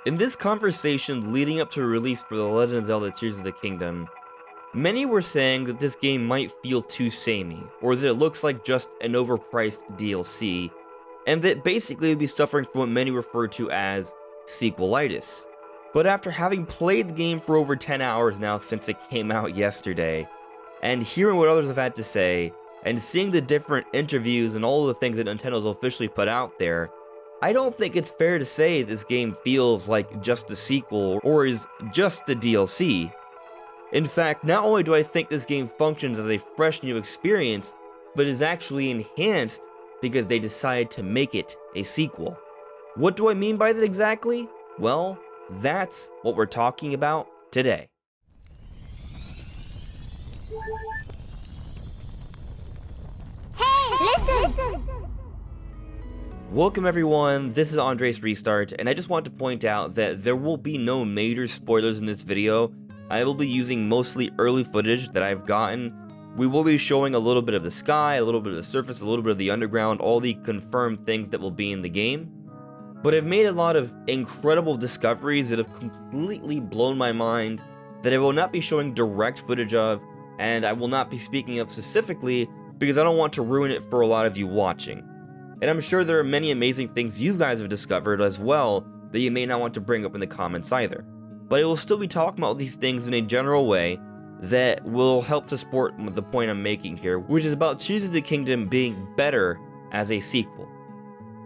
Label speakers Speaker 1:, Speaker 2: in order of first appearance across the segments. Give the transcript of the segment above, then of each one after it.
Speaker 1: In this conversation leading up to the release for The Legend of Zelda Tears of the Kingdom, many were saying that this game might feel too samey, or that it looks like just an overpriced DLC, and that basically it would be suffering from what many refer to as sequelitis. But after having played the game for over 10 hours now since it came out yesterday, and hearing what others have had to say, and seeing the different interviews and all the things that Nintendo's officially put out there, I don't think it's fair to say this game feels like just a sequel or is just a DLC. In fact, not only do I think this game functions as a fresh new experience, but is actually enhanced because they decided to make it a sequel. What do I mean by that exactly? Well, that's what we're talking about today.
Speaker 2: Hey, listen!
Speaker 1: Welcome everyone, this is Andre's Restart, and I just want to point out that there will be no major spoilers in this video. I will be using mostly early footage that I've gotten. We will be showing a little bit of the sky, a little bit of the surface, a little bit of the underground, all the confirmed things that will be in the game. But I've made a lot of incredible discoveries that have completely blown my mind that I will not be showing direct footage of, and I will not be speaking of specifically because I don't want to ruin it for a lot of you watching. And I'm sure there are many amazing things you guys have discovered as well that you may not want to bring up in the comments either. But I will still be talking about these things in a general way that will help to support the point I'm making here, which is about Tears of the Kingdom being better as a sequel.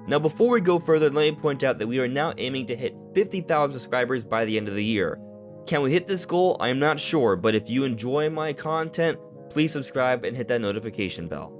Speaker 1: Now before we go further, let me point out that we are now aiming to hit 50,000 subscribers by the end of the year. Can we hit this goal? I am not sure, but if you enjoy my content, please subscribe and hit that notification bell.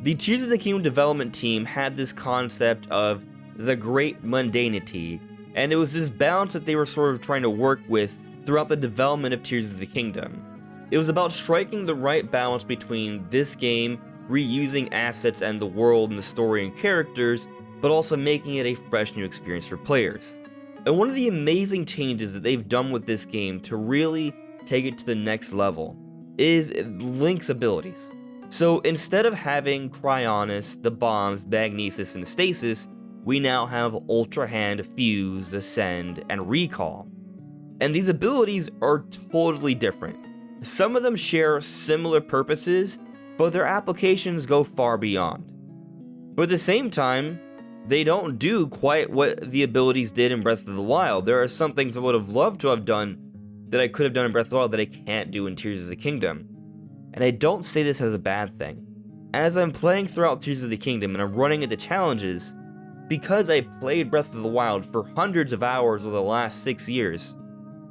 Speaker 1: The Tears of the Kingdom development team had this concept of the great mundanity, and it was this balance that they were sort of trying to work with throughout the development of Tears of the Kingdom. It was about striking the right balance between this game, reusing assets and the world and the story and characters, but also making it a fresh new experience for players. And one of the amazing changes that they've done with this game to really take it to the next level is Link's abilities. So instead of having Cryonis, the bombs, Magnesis, and Stasis, we now have Ultra Hand, Fuse, Ascend, and Recall. And these abilities are totally different. Some of them share similar purposes, but their applications go far beyond. But at the same time, they don't do quite what the abilities did in Breath of the Wild. There are some things I would have loved to have done that I could have done in Breath of the Wild that I can't do in Tears of the Kingdom. And I don't say this as a bad thing. As I'm playing throughout Tears of the Kingdom and I'm running into challenges, because I played Breath of the Wild for hundreds of hours over the last 6 years,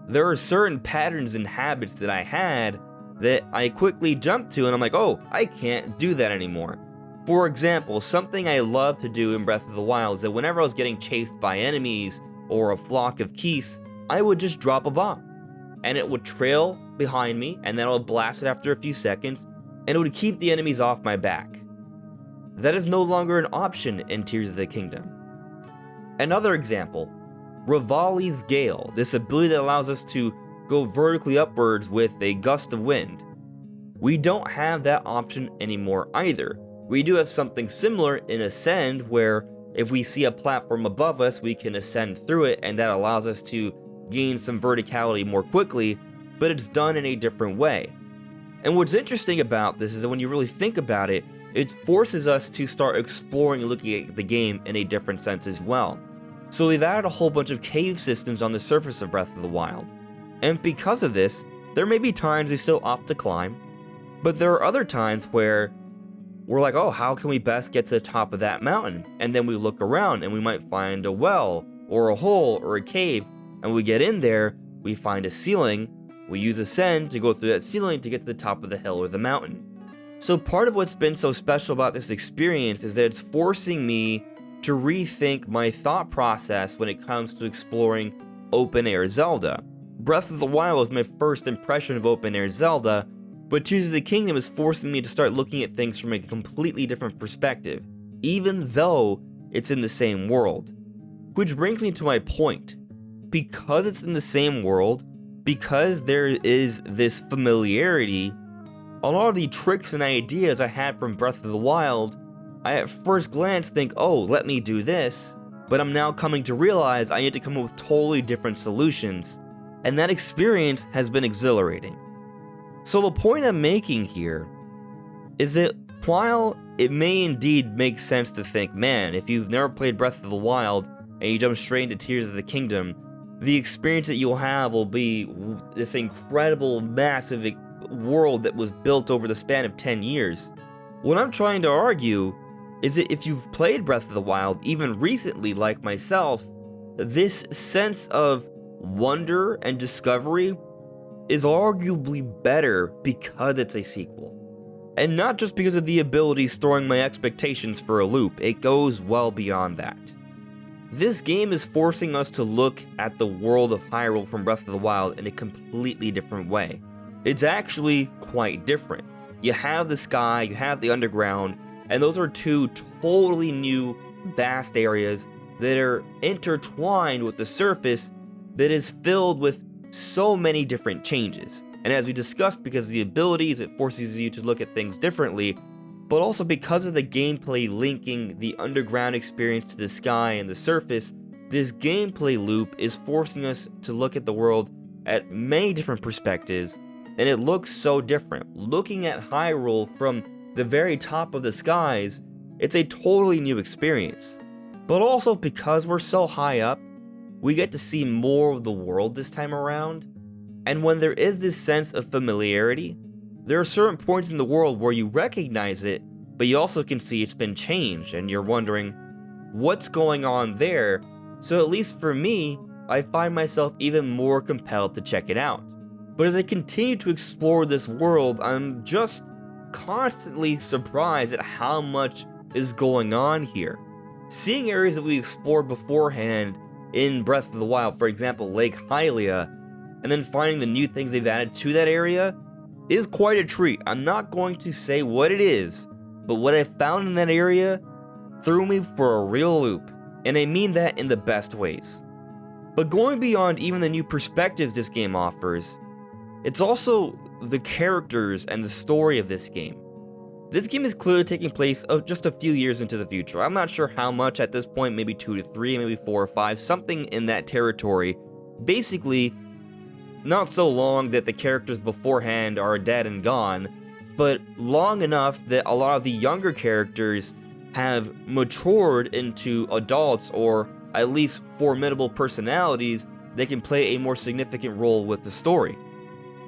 Speaker 1: there are certain patterns and habits that I had that I quickly jumped to and I'm like, oh, I can't do that anymore. For example, something I love to do in Breath of the Wild is that whenever I was getting chased by enemies or a flock of geese, I would just drop a bomb. And it would trail behind me, and then I would blast it after a few seconds, and it would keep the enemies off my back. That is no longer an option in Tears of the Kingdom. Another example, Revali's Gale, this ability that allows us to go vertically upwards with a gust of wind. We don't have that option anymore either. We do have something similar in Ascend, where if we see a platform above us, we can ascend through it, and that allows us to gain some verticality more quickly, but it's done in a different way. And what's interesting about this is that when you really think about it, it forces us to start exploring and looking at the game in a different sense as well. So they've added a whole bunch of cave systems on the surface of Breath of the Wild. And because of this, there may be times we still opt to climb, but there are other times where we're like, oh, how can we best get to the top of that mountain? And then we look around and we might find a well, or a hole, or a cave, and we get in there, we find a ceiling, we use Ascend to go through that ceiling to get to the top of the hill or the mountain. So part of what's been so special about this experience is that it's forcing me to rethink my thought process when it comes to exploring open-air Zelda. Breath of the Wild was my first impression of open-air Zelda, but Tears of the Kingdom is forcing me to start looking at things from a completely different perspective, even though it's in the same world. Which brings me to my point. Because it's in the same world, because there is this familiarity, a lot of the tricks and ideas I had from Breath of the Wild, I at first glance think, oh, let me do this, but I'm now coming to realize I need to come up with totally different solutions, and that experience has been exhilarating. So the point I'm making here is that while it may indeed make sense to think, man, if you've never played Breath of the Wild and you jump straight into Tears of the Kingdom, the experience that you'll have will be this incredible, massive world that was built over the span of 10 years. What I'm trying to argue is that if you've played Breath of the Wild, even recently like myself, this sense of wonder and discovery is arguably better because it's a sequel. And not just because of the ability storing my expectations for a loop, it goes well beyond that. This game is forcing us to look at the world of Hyrule from Breath of the Wild in a completely different way. It's actually quite different. You have the sky, you have the underground, and those are two totally new, vast areas that are intertwined with the surface that is filled with so many different changes. And as we discussed, because of the abilities, it forces you to look at things differently, but also because of the gameplay linking the underground experience to the sky and the surface, this gameplay loop is forcing us to look at the world at many different perspectives, and it looks so different. Looking at Hyrule from the very top of the skies, it's a totally new experience. But also because we're so high up, we get to see more of the world this time around. And when there is this sense of familiarity, there are certain points in the world where you recognize it, but you also can see it's been changed, and you're wondering, what's going on there? So at least for me, I find myself even more compelled to check it out. But as I continue to explore this world, I'm just constantly surprised at how much is going on here. Seeing areas that we explored beforehand in Breath of the Wild, for example, Lake Hylia, and then finding the new things they've added to that area is quite a treat. I'm not going to say what it is, but what I found in that area threw me for a real loop, and I mean that in the best ways. But going beyond even the new perspectives this game offers, it's also the characters and the story of this game. This game is clearly taking place just a few years into the future. I'm not sure how much at this point, maybe 2 to 3, maybe 4 or 5, something in that territory. Basically, not so long that the characters beforehand are dead and gone, but long enough that a lot of the younger characters have matured into adults, or at least formidable personalities that can play a more significant role with the story.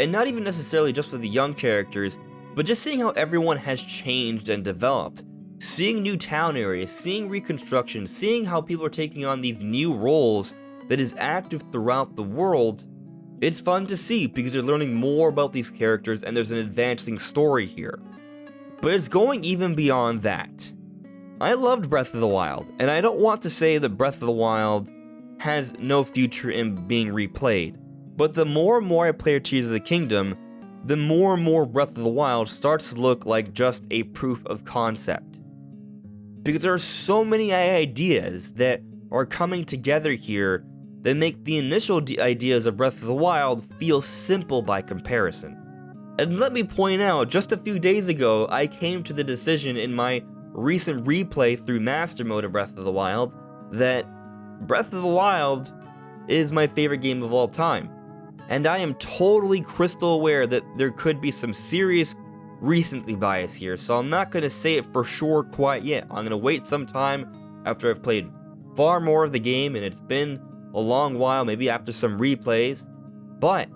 Speaker 1: And not even necessarily just for the young characters, but just seeing how everyone has changed and developed. Seeing new town areas, seeing reconstruction, seeing how people are taking on these new roles that is active throughout the world. It's fun to see because you're learning more about these characters and there's an advancing story here. But it's going even beyond that. I loved Breath of the Wild, and I don't want to say that Breath of the Wild has no future in being replayed, but the more and more I play Tears of the Kingdom, the more and more Breath of the Wild starts to look like just a proof of concept. Because there are so many ideas that are coming together here that make the initial ideas of Breath of the Wild feel simple by comparison. And let me point out, just a few days ago, I came to the decision in my recent replay through Master Mode of Breath of the Wild that Breath of the Wild is my favorite game of all time. And I am totally crystal aware that there could be some serious recency bias here, so I'm not going to say it for sure quite yet. I'm going to wait some time after I've played far more of the game, and it's been a long while, maybe after some replays, but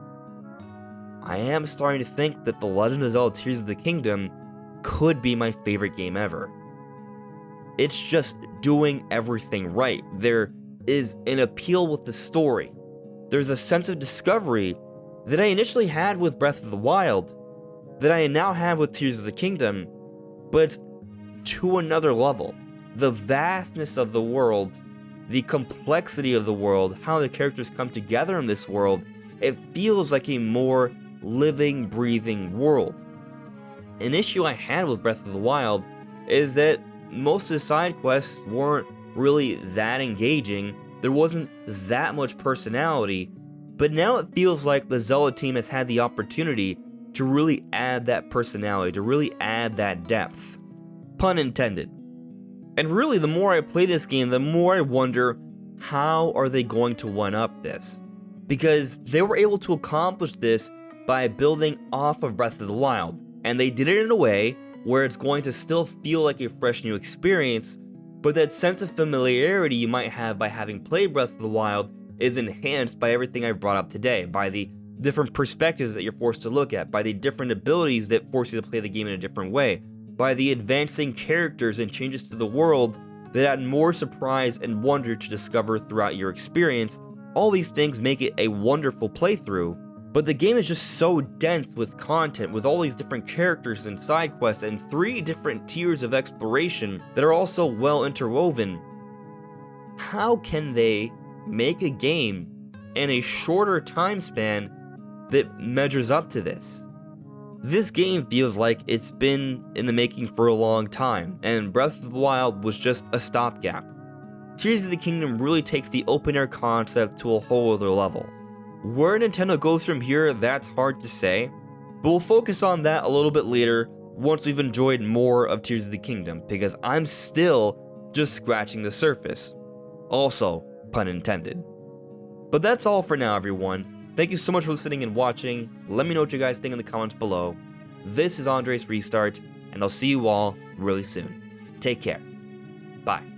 Speaker 1: I am starting to think that The Legend of Zelda Tears of the Kingdom could be my favorite game ever. It's just doing everything right. There is an appeal with the story. There's a sense of discovery that I initially had with Breath of the Wild, that I now have with Tears of the Kingdom, but to another level. The vastness of the world, the complexity of the world, how the characters come together in this world, it feels like a more living, breathing world. An issue I had with Breath of the Wild is that most of the side quests weren't really that engaging. There wasn't that much personality, but now it feels like the Zelda team has had the opportunity to really add that personality, to really add that depth. Pun intended. And really, the more I play this game, the more I wonder How are they going to one-up this? Because they were able to accomplish this by building off of Breath of the Wild, and they did it in a way where it's going to still feel like a fresh new experience, but that sense of familiarity you might have by having played Breath of the Wild is enhanced by everything I've brought up today, by the different perspectives that you're forced to look at, by the different abilities that force you to play the game in a different way, by the advancing characters and changes to the world that add more surprise and wonder to discover throughout your experience. All these things make it a wonderful playthrough, but the game is just so dense with content, with all these different characters and side quests and 3 different tiers of exploration that are also well interwoven. How can they make a game in a shorter time span that measures up to this? This game feels like it's been in the making for a long time, and Breath of the Wild was just a stopgap. Tears of the Kingdom really takes the open-air concept to a whole other level. Where Nintendo goes from here, that's hard to say, but we'll focus on that a little bit later once we've enjoyed more of Tears of the Kingdom, because I'm still just scratching the surface. Also, pun intended. But that's all for now, everyone. Thank you so much for listening and watching. Let me know what you guys think in the comments below. This is Andres Restart, and I'll see you all really soon. Take care. Bye.